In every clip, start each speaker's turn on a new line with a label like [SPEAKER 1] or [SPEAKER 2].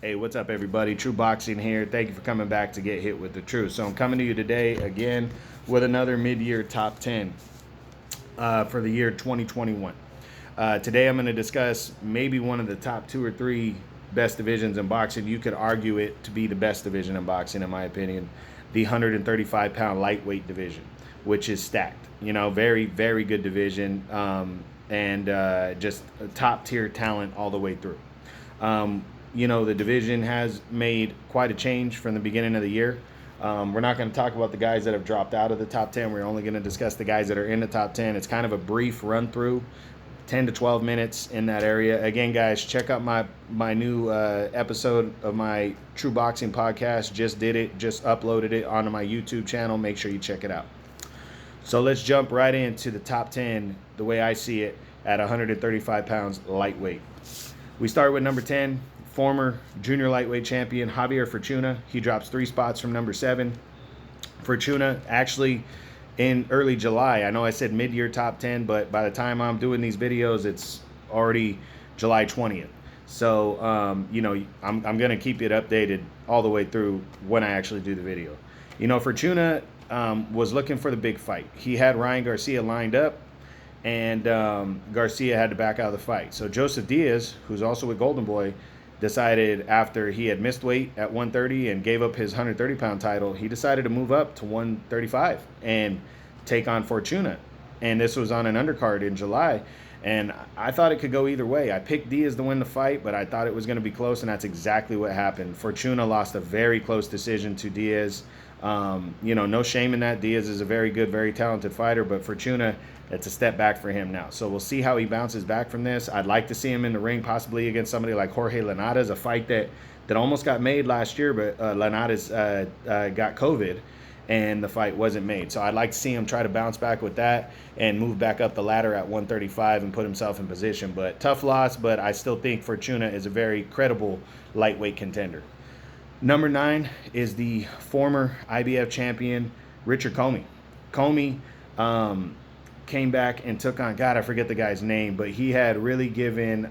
[SPEAKER 1] Hey, what's up, everybody? True Boxing here. Thank you for coming back to get hit with the truth. So I'm coming to you today again with another mid-year top 10 for the year 2021. Today I'm going to discuss maybe one of the top two or three best divisions in boxing. You could argue it to be the best division in boxing, in my opinion, the 135-pound lightweight division, which is stacked. You know, very, very good division, and just top-tier talent all the way through. The division has made quite a change from the beginning of the year. We're not going to talk about the guys that have dropped out of the top 10. We're only going to discuss the guys that are in the top 10. It's kind of a brief run through, 10 to 12 minutes in that area. Again, guys, check out my new episode of my True Boxing podcast. Just did it, just uploaded it onto my YouTube channel. Make sure you check it out. So let's jump right into the top 10, the way I see it, at 135 pounds lightweight. We start with number 10, former junior lightweight champion Javier Fortuna. He drops 3 spots from number 7. Fortuna actually in early July. I know I said mid-year top 10, but by the time I'm doing these videos, it's already July 20th. So, I'm going to keep it updated all the way through when I actually do the video. Fortuna was looking for the big fight. He had Ryan Garcia lined up, and Garcia had to back out of the fight. So Joseph Diaz, who's also with Golden Boy, decided after he had missed weight at 130 and gave up his 130-pound title, he decided to move up to 135 and take on Fortuna. And this was on an undercard in July. And I thought it could go either way. I picked Diaz to win the fight, but I thought it was going to be close, and that's exactly what happened. Fortuna lost a very close decision to Diaz. No shame in that. Diaz is a very good, very talented fighter, but Fortuna, it's a step back for him now. So we'll see how he bounces back from this. I'd like to see him in the ring, possibly against somebody like Jorge Linares, a fight that almost got made last year, but Linares got COVID, and the fight wasn't made. So I'd like to see him try to bounce back with that and move back up the ladder at 135 and put himself in position. But tough loss, but I still think Fortuna is a very credible lightweight contender. Number 9 is the former IBF champion, Richard Comey. Comey came back and took on, God, I forget the guy's name, but he had really given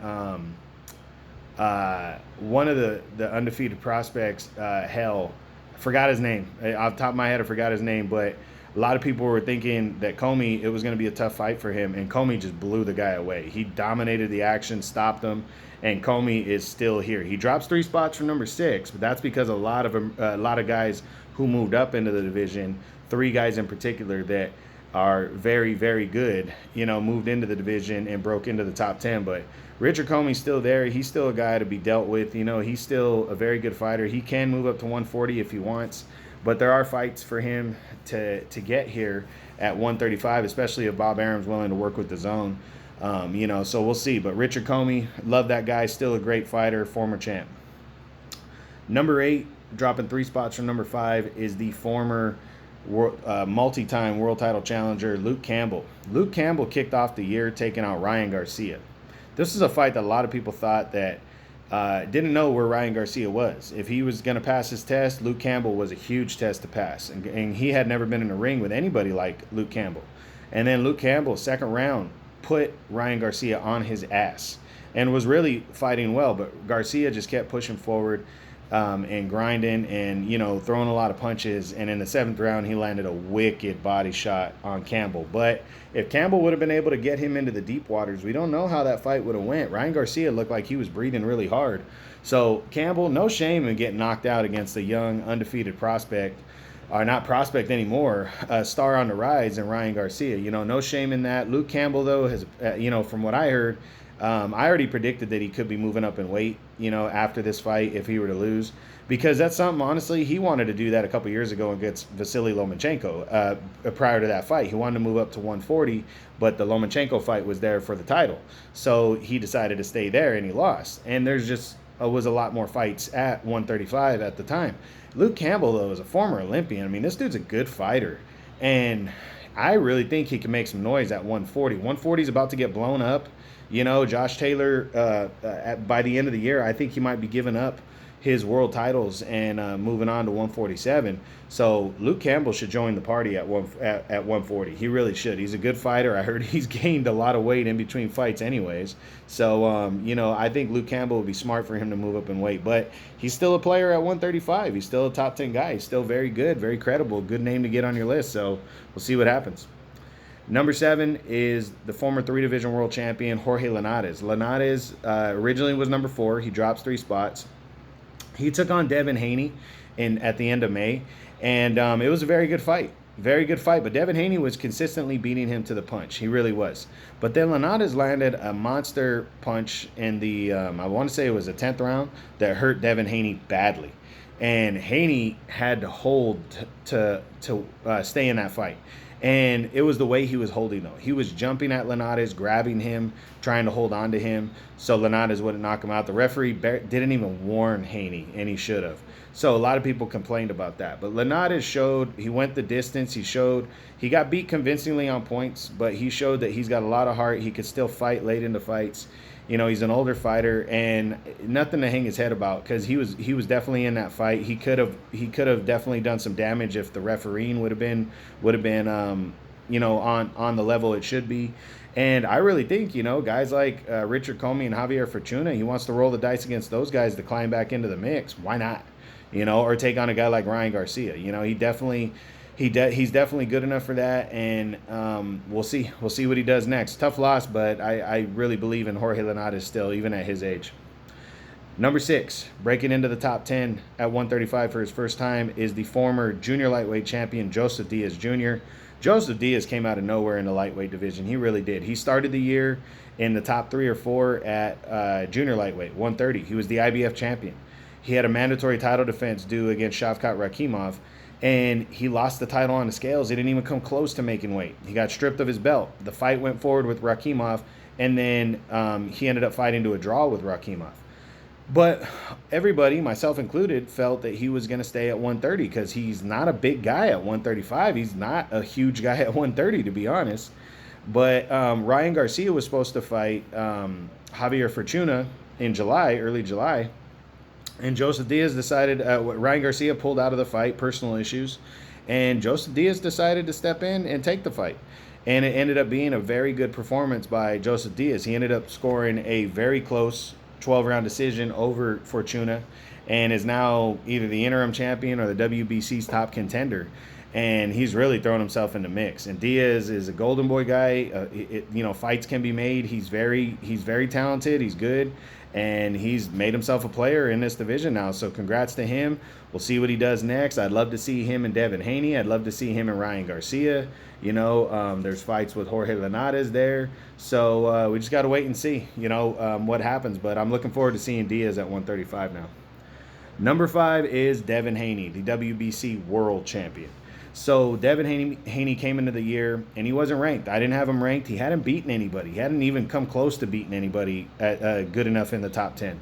[SPEAKER 1] one of the undefeated prospects hell. I forgot his name. Off the top of my head, I forgot his name, but a lot of people were thinking that Comey, it was going to be a tough fight for him, and Comey just blew the guy away. He dominated the action, stopped him, and Comey is still here. He drops 3 spots from number 6, but that's because a lot of guys who moved up into the division, 3 guys in particular that are very, very good, moved into the division and broke into the top 10. But Richard Comey's still there. He's still a guy to be dealt with. He's still a very good fighter. He can move up to 140 if he wants, but there are fights for him to get here at 135, especially if Bob Arum's willing to work with the zone. So we'll see. But Richard Comey, love that guy. Still a great fighter, former champ. Number 8, dropping 3 spots from number 5, is the former multi-time world title challenger Luke Campbell. Luke Campbell kicked off the year taking out Ryan Garcia. This is a fight that a lot of people thought that didn't know where Ryan Garcia was. If he was going to pass his test, Luke Campbell was a huge test to pass. And he had never been in a ring with anybody like Luke Campbell. And then Luke Campbell, second round, put Ryan Garcia on his ass and was really fighting well. But Garcia just kept pushing forward and grinding and, throwing a lot of punches. And in the 7th round, he landed a wicked body shot on Campbell. But if Campbell would have been able to get him into the deep waters, we don't know how that fight would have went. Ryan Garcia looked like he was breathing really hard. So Campbell, no shame in getting knocked out against a young, undefeated prospect, or not prospect anymore, a star on the rise in Ryan Garcia. No shame in that. Luke Campbell, though, has, from what I heard, I already predicted that he could be moving up in weight, after this fight if he were to lose, because that's something, honestly, he wanted to do that a couple years ago against Vasily Lomachenko. Prior to that fight, he wanted to move up to 140, but the Lomachenko fight was there for the title. So he decided to stay there, and he lost. And there's just was a lot more fights at 135 at the time. Luke Campbell, though, is a former Olympian. I mean, this dude's a good fighter, and I really think he can make some noise at 140. 140 is about to get blown up. Josh Taylor, by the end of the year, I think he might be giving up his world titles and moving on to 147. So Luke Campbell should join the party at 140. He really should. He's a good fighter. I heard he's gained a lot of weight in between fights anyways. So, I think Luke Campbell would be smart for him to move up in weight. But he's still a player at 135. He's still a top 10 guy. He's still very good, very credible. Good name to get on your list. So we'll see what happens. Number 7 is the former 3-division world champion, Jorge Linares. Linares originally was number 4. He drops 3 spots. He took on Devin Haney at the end of May, and it was a very good fight. Very good fight, but Devin Haney was consistently beating him to the punch. He really was. But then Linares landed a monster punch in the, I want to say it was the 10th round, that hurt Devin Haney badly. And Haney had to hold to stay in that fight. And it was the way he was holding, though. He was jumping at Linares, grabbing him, trying to hold on to him, so Linares wouldn't knock him out. The referee didn't even warn Haney, and he should have. So a lot of people complained about that. But Linares showed he went the distance. He got beat convincingly on points, but he showed that he's got a lot of heart. He could still fight late into fights. He's an older fighter, and nothing to hang his head about, because he was definitely in that fight. He could have definitely done some damage if the refereeing would have been on the level it should be. And I really think guys like Richard Comey and Javier Fortuna, he wants to roll the dice against those guys to climb back into the mix. Why not? Or take on a guy like Ryan Garcia. He's definitely good enough for that, and we'll see what he does next. Tough loss, but I really believe in Jorge Linares still, even at his age. Number 6, breaking into the top 10 at 135 for his first time, is the former junior lightweight champion, Joseph Diaz Jr. Joseph Diaz came out of nowhere in the lightweight division. He really did. He started the year in the top 3 or 4 at junior lightweight, 130. He was the IBF champion. He had a mandatory title defense due against Shavkat Rakhimov, and he lost the title on the scales. He didn't even come close to making weight. He got stripped of his belt. The fight went forward with Rakhimov, and then he ended up fighting to a draw with Rakhimov. But everybody, myself included, felt that he was going to stay at 130 because he's not a big guy at 135. He's not a huge guy at 130, to be honest. But Ryan Garcia was supposed to fight Javier Fortuna in early July. And Joseph Diaz decided, Ryan Garcia pulled out of the fight, personal issues. And Joseph Diaz decided to step in and take the fight. And it ended up being a very good performance by Joseph Diaz. He ended up scoring a very close 12-round decision over Fortuna, and is now either the interim champion or the WBC's top contender. And he's really thrown himself in the mix. And Diaz is a golden boy guy. Fights can be made. He's very talented. He's good, and he's made himself a player in this division now. So congrats to him. We'll see what he does next. I'd love to see him and Devin Haney. I'd love to see him and Ryan Garcia. There's fights with Jorge Linares there. So we just got to wait and see, what happens. But I'm looking forward to seeing Diaz at 135 now. Number 5 is Devin Haney, the WBC world champion. So Devin Haney came into the year, and he wasn't ranked. I didn't have him ranked. He hadn't beaten anybody. He hadn't even come close to beating anybody good enough in the top 10.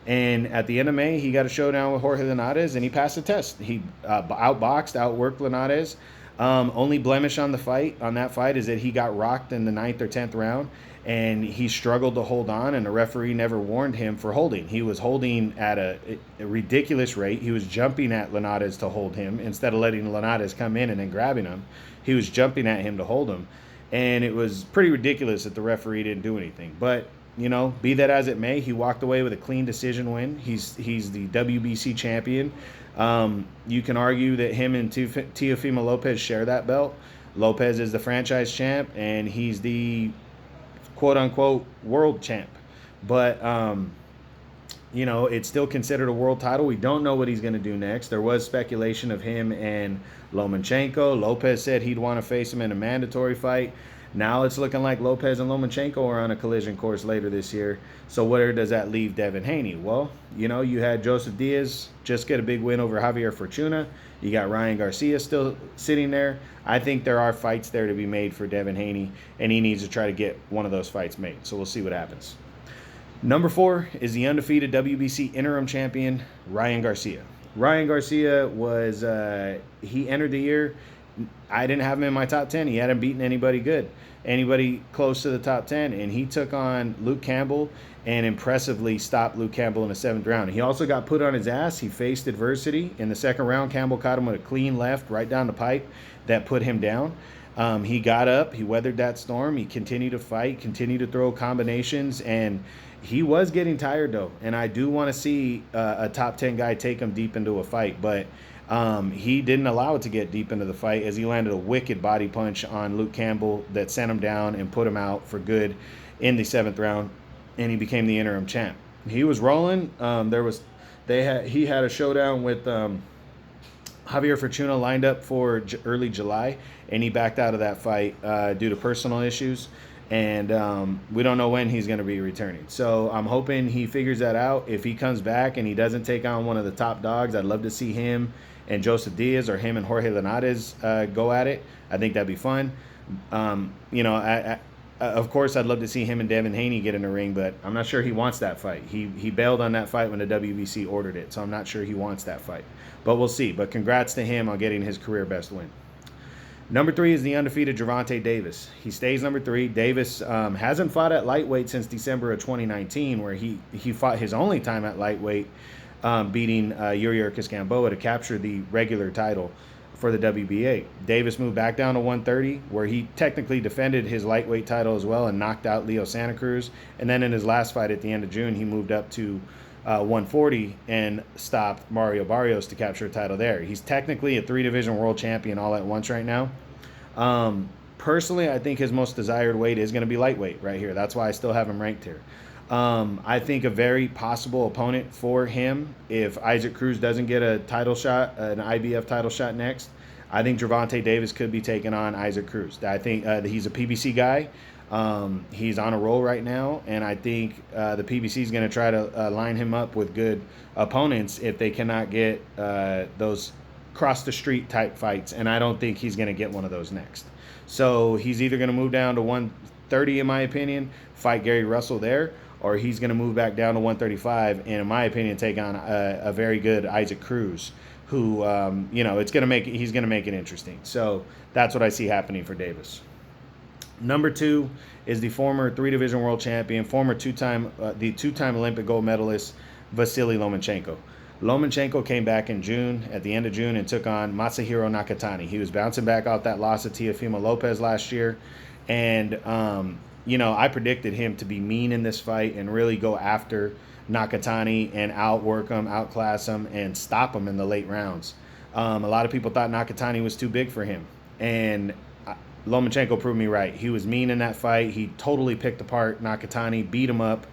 [SPEAKER 1] And at the end of May, he got a showdown with Jorge Linares, and he passed the test. He outworked Linares. Only blemish on that fight is that he got rocked in the 9th or 10th round, and he struggled to hold on, and the referee never warned him for holding. He was holding at a ridiculous rate. He was jumping at Linares to hold him instead of letting Linares come in and then grabbing him. He was jumping at him to hold him, and it was pretty ridiculous that the referee didn't do anything. But be that as it may, he walked away with a clean decision win. He's the WBC champion. You can argue that him and Teofimo Lopez share that belt. Lopez is the franchise champ, and he's the quote-unquote world champ. But, it's still considered a world title. We don't know what he's going to do next. There was speculation of him and Lomachenko. Lopez said he'd want to face him in a mandatory fight. Now it's looking like Lopez and Lomachenko are on a collision course later this year. So where does that leave Devin Haney? Well, you had Joseph Diaz just get a big win over Javier Fortuna. You got Ryan Garcia still sitting there. I think there are fights there to be made for Devin Haney, and he needs to try to get one of those fights made. So we'll see what happens. Number 4 is the undefeated WBC interim champion, Ryan Garcia. Ryan Garcia was, he entered the year, I didn't have him in my top 10. He hadn't beaten anybody close to the top 10. And he took on Luke Campbell and impressively stopped Luke Campbell in the 7th round. He also got put on his ass. He faced adversity. In the 2nd round, Campbell caught him with a clean left right down the pipe that put him down. He got up. He weathered that storm. He continued to fight, continued to throw combinations, and he was getting tired, though. And I do want to see a top 10 guy take him deep into a fight, but he didn't allow it to get deep into the fight as he landed a wicked body punch on Luke Campbell that sent him down and put him out for good in the 7th round, and he became the interim champ. He was rolling. He had a showdown with Javier Fortuna lined up for early July, and he backed out of that fight due to personal issues. And we don't know when he's going to be returning. So I'm hoping he figures that out. If he comes back and he doesn't take on one of the top dogs, I'd love to see him and Joseph Diaz or him and Jorge Linares go at it. I think that'd be fun. Of course, I'd love to see him and Devin Haney get in the ring, but I'm not sure he wants that fight. He bailed on that fight when the WBC ordered it, so I'm not sure he wants that fight. But we'll see. But congrats to him on getting his career best win. Number 3 is the undefeated Gervonta Davis. He stays number 3. Davis hasn't fought at lightweight since December of 2019, where he fought his only time at lightweight, beating Yuri Gamboa to capture the regular title for the WBA. Davis moved back down to 130, where he technically defended his lightweight title as well and knocked out Leo Santa Cruz. And then in his last fight at the end of June, he moved up to 140 and stopped Mario Barrios to capture a title there. He's technically a 3-division world champion all at once right now. Personally, I think his most desired weight is going to be lightweight right here. That's why I still have him ranked here. I think a very possible opponent for him, if Isaac Cruz doesn't get a title shot, an IBF title shot next, I think Gervonta Davis could be taking on Isaac Cruz. I think he's a PBC guy. He's on a roll right now, and I think the PBC is going to try to line him up with good opponents if they cannot get those cross-the-street type fights, and I don't think he's going to get one of those next. So he's either going to move down to 130, in my opinion, fight Gary Russell there, or he's going to move back down to 135 and, in my opinion, take on a very good Isaac Cruz, who, he's going to make it interesting. So that's what I see happening for Davis. Number 2 is the former 3-division world champion, former two-time Olympic gold medalist, Vasily Lomachenko. Lomachenko came back in June, at the end of June, and took on Masahiro Nakatani. He was bouncing back off that loss to Teofimo Lopez last year, and I predicted him to be mean in this fight and really go after Nakatani and outwork him, outclass him, and stop him in the late rounds. A lot of people thought Nakatani was too big for him, and Lomachenko proved me right. He was mean in that fight. He totally picked apart Nakatani, beat him up,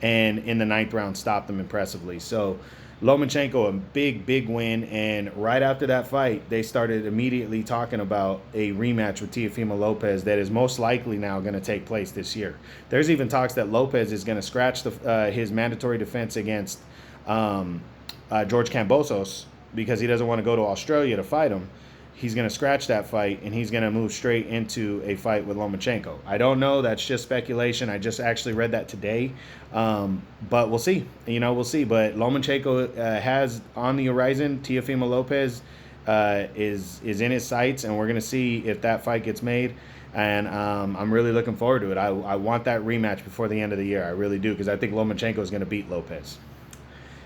[SPEAKER 1] and in the 9th round stopped him impressively. So Lomachenko, a big win, and right after that fight, they started immediately talking about a rematch with Teofimo Lopez that is most likely now going to take place this year. There's even talks that Lopez is going to scratch his mandatory defense against George Kambosos because he doesn't want to go to Australia to fight him. He's going to scratch that fight, and he's going to move straight into a fight with Lomachenko. I don't know. That's just speculation. I just actually read that today. But we'll see. We'll see. But Lomachenko has on the horizon. Teofimo Lopez is in his sights, and we're going to see if that fight gets made. And I'm really looking forward to it. I want that rematch before the end of the year. I really do, because I think Lomachenko is going to beat Lopez.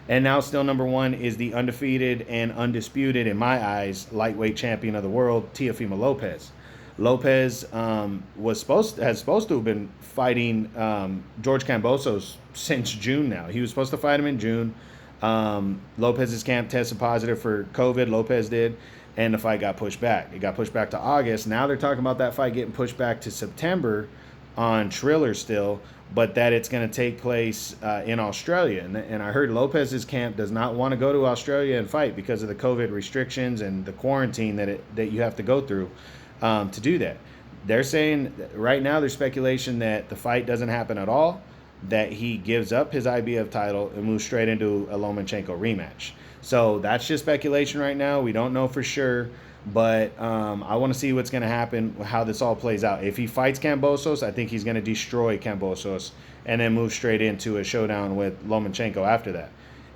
[SPEAKER 1] And now still number 1 is the undefeated and undisputed, in my eyes, lightweight champion of the world, Teofimo Lopez. Lopez has supposed to have been fighting George Kambosos since June now. He was supposed to fight him in June. Lopez's camp tested positive for COVID, Lopez did, and the fight got pushed back. It got pushed back to August. Now they're talking about that fight getting pushed back to September on Triller still, but that it's going to take place in Australia. And I heard Lopez's camp does not want to go to Australia and fight because of the COVID restrictions and the quarantine that you have to go through to do that. They're saying right now there's speculation that the fight doesn't happen at all, that he gives up his IBF title and moves straight into a Lomachenko rematch. So that's just speculation right now. We don't know for sure. But I want to see what's going to happen, how this all plays out. If he fights Kambosos, I think he's going to destroy Kambosos and then move straight into a showdown with Lomachenko after that.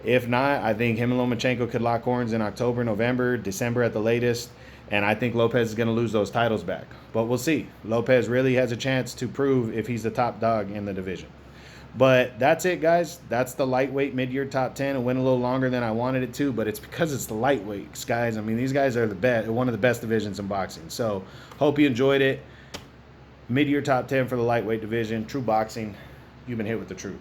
[SPEAKER 1] If not, I think him and Lomachenko could lock horns in October, November, December at the latest. And I think Lopez is going to lose those titles back. But we'll see. Lopez really has a chance to prove if he's the top dog in the division. But that's it, guys. That's the lightweight mid-year top 10. It went a little longer than I wanted it to, but it's because it's the lightweights, guys. I mean, these guys are the best, one of the best divisions in boxing. So hope you enjoyed it. Mid-year top 10 for the lightweight division. True Boxing. You've been hit with the truth.